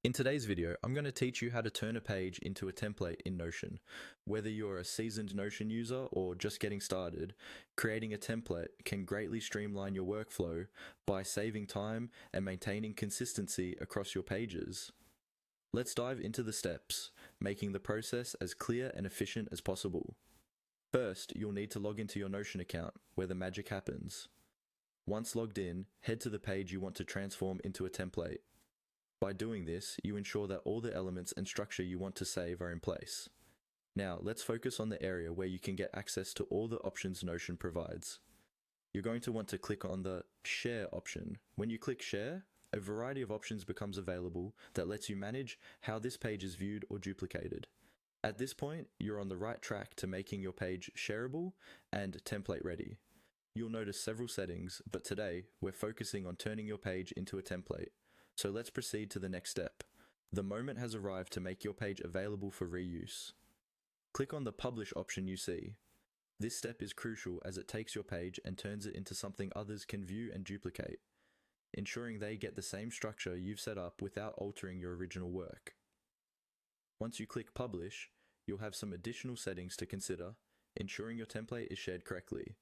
In today's video, I'm going to teach you how to turn a page into a template in Notion. Whether you're a seasoned Notion user or just getting started, creating a template can greatly streamline your workflow by saving time and maintaining consistency across your pages. Let's dive into the steps, making the process as clear and efficient as possible. First, you'll need to log into your Notion account, where the magic happens. Once logged in, head to the page you want to transform into a template. By doing this, you ensure that all the elements and structure you want to save are in place. Now, let's focus on the area where you can get access to all the options Notion provides. You're going to want to click on the Share option. When you click Share, a variety of options becomes available that lets you manage how this page is viewed or duplicated. At this point, you're on the right track to making your page shareable and template ready. You'll notice several settings, but today we're focusing on turning your page into a template. So let's proceed to the next step. The moment has arrived to make your page available for reuse. Click on the Publish option you see. This step is crucial as it takes your page and turns it into something others can view and duplicate, ensuring they get the same structure you've set up without altering your original work. Once you click Publish, you'll have some additional settings to consider, ensuring your template is shared correctly.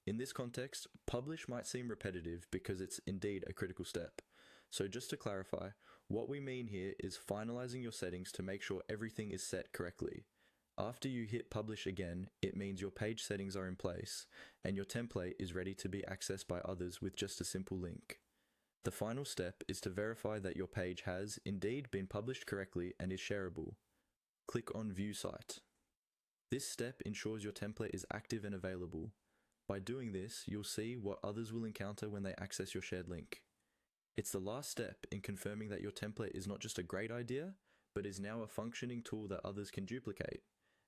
In this context, Publish might seem repetitive because it's indeed a critical step. So just to clarify, what we mean here is finalizing your settings to make sure everything is set correctly. After you hit Publish again, it means your page settings are in place, and your template is ready to be accessed by others with just a simple link. The final step is to verify that your page has indeed been published correctly and is shareable. Click on View Site. This step ensures your template is active and available. By doing this, you'll see what others will encounter when they access your shared link. It's the last step in confirming that your template is not just a great idea, but is now a functioning tool that others can duplicate.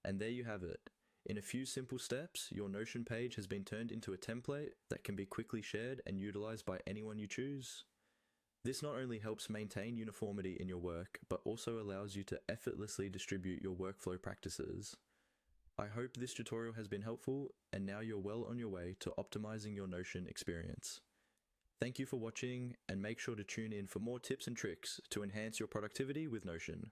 And there you have it. In a few simple steps, your Notion page has been turned into a template that can be quickly shared and utilized by anyone you choose. This not only helps maintain uniformity in your work, but also allows you to effortlessly distribute your workflow practices. I hope this tutorial has been helpful, and now you're well on your way to optimizing your Notion experience. Thank you for watching, and make sure to tune in for more tips and tricks to enhance your productivity with Notion.